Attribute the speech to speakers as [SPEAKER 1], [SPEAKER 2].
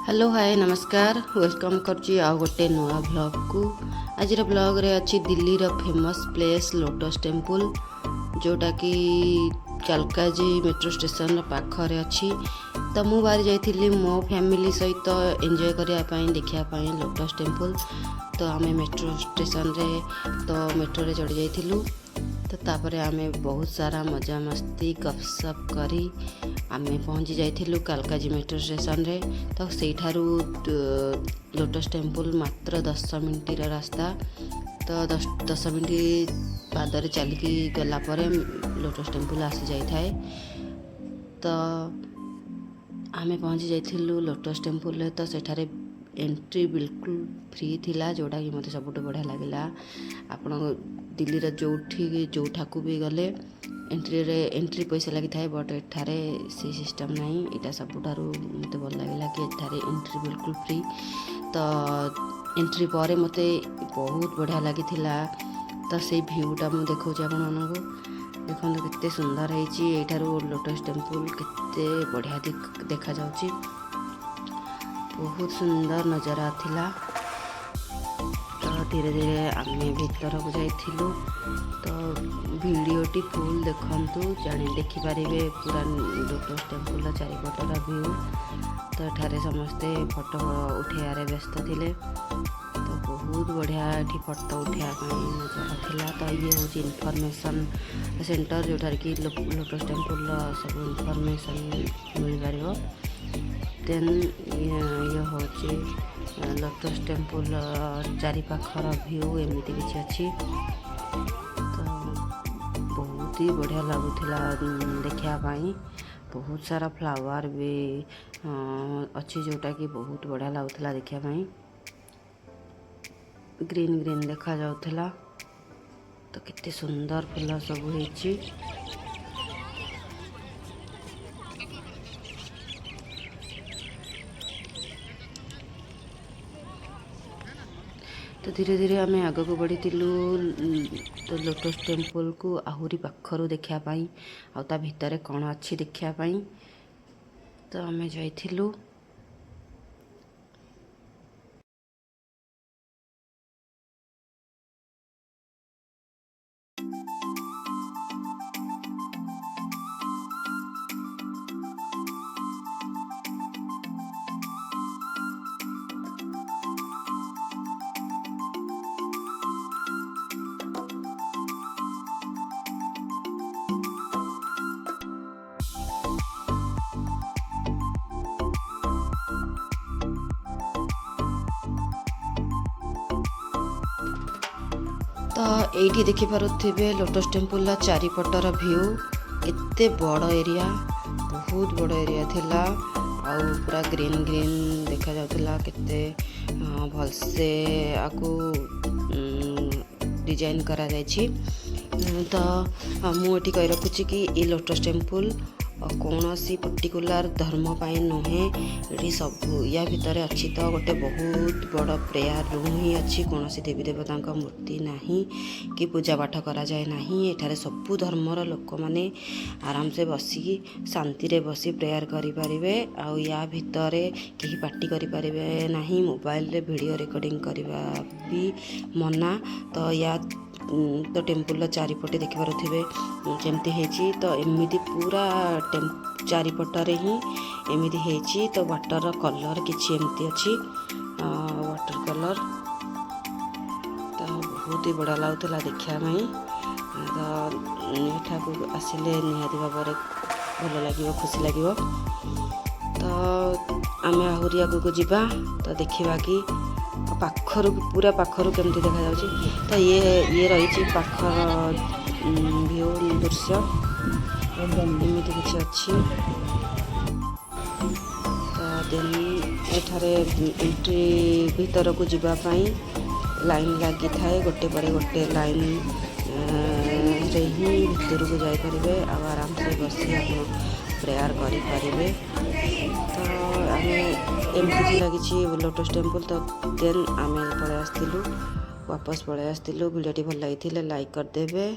[SPEAKER 1] Hello hi नमस्कार welcome करुच्ची आ गोटे नुआ ब्लॉग को। आज ब्लॉग रे अच्छी दिल्ली रो फेमस प्लेस लोटस टेम्पल जोटा कि कालकाजी मेट्रो स्टेशन पाखरे अच्छी। तो मु बाहर जाइली मो फैमिली सहित एंजॉय करने देखा लोटस टेम्पल। तो आम मेट्रो स्टेशन रे तो मेट्रो रे चढ़ी जाइलु। तो तापरे आमे बहुत सारा मजा मस्ती गपसप करी आमे पहुँची जाइलु कालकाजी मेट्रो स्टेशन रे। तो सेठारू लोटस टेम्पल मात्र 10 मिनिट रास्ता। तो 10 मिनिट पादरे चलिकी गला परे लोटस टेम्पल आसी जाए। तो आमे पहुँची जाइलु लोटस टेम्पल रे। तो सेठारे एंट्री बिल्कुल फ्री थिला जोटा कि मते सबुठ बढ़िया लगिला। आपण दिल्ली रे जो ठाकू भी गले एंट्री पैसा लगी थाए, बट एठारे से सिस्टम नहीं। इटा सबुठारू मते भल लगिला कि एठारे एंट्री बिल्कुल फ्री। तो एंट्री पर मते बहुत बढ़िया लगी थिला। तो से भ्यूटा मु देखौछि आपण मानको देखो केते सुंदर है। एठारू लोटस टेम्पल केते बढ़िया देखा जाउछि, बहुत सुंदर नजारा थिला। तो धीरे धीरे आमे भीतर को जाइथिलु। तो वीडियोटी फुल देखंतु जाने देखि पारिबे पूरा लोटस टेम्पल चारिपटर व्यू। तो एठारे समस्ते फोटो उठेयारे व्यस्त थिले। तो बहुत बढ़िया एठी फोटो उठेया नजारा थिला। तो ये हूँ इनफॉरमेशन सेंटर जोठार कि लोटस टेम्पल सब इनफॉरमेशन मिल पारिबो। देन ये हूँ लोटस टेम्पल चारिपाखर व्यू एमती किसी अच्छी। तो बहुत ही बढ़िया लगुला देखापी। बहुत सारा फ्लावर भी अच्छी जोटा कि बहुत बढ़िया लगुला देखापी। ग्रीन ग्रीन देखा जाउथला। तो कितने सुंदर फूल सब होइछि। तो धीरे धीरे आम आग को बढ़ी। तो लोटस टेम्पल को आहरी पाखर देखापी आ भितर कौन अच्छी देखापी। तो आम जाइलु। तो ये देखिपे लोटस टेम्पल चारिपटर व्यू केते बड़ एरिया, बहुत बड़ एरिया थिला। आउ पूरा ग्रीन ग्रीन देखा जाउथला केते भलसे आकु डिजाइन करा जायछि। तो मु एठी कहि रखुछि कि ये लोटस टेम्पल कौन सी पर्टिकुलर धर्म पाई नुहे। ये सब या भितर अच्छी। तो गोटे बहुत बड़ प्रेयर रूम ही अच्छी। कौन सी देवी देवता मूर्ति नहीं कि पूजा पाठ करा जाए नहीं। एठारे सबु धर्मर लोक माने आराम से बसी शांति रे बसी प्रेयर करि परिबे। आ या भितर केही पार्टी करि परिबे नहीं। मोबाइल रे वीडियो रिकॉर्डिंग करबा भी मना। तो या तो टेम्पल चारिपटे देखिपारे जमती है। तो एमती पूरा चारिपटे ही एमती है। तो वाटर कलर किसी एमती अच्छी वाटर कलर। तो बहुत ही बढ़िया लगुला देखापी। तो एठा को आसिले निहाती भाव भल लगे खुशी लगे। तो आम आहरी आग को जीवा। तो देखा कि पाखर पूरा पाखर केमती देखा जाउछि। तो ये रही पाखर व्यू दृश्य एमती किसी अच्छी। तो देन एठारे एंट्री भीतर को जीवाई लाइन लगी थाए। गोटे पर गोटे लाइन रे ही भीतर को जापरें। आराम से बसी आप प्रेयर करें। तो आम एमती लगी लोटस टेम्पल। तो देन आम पलि आसलु वापस पलि आसलु। वीडियोटी भल लगी लाइक करदेवे।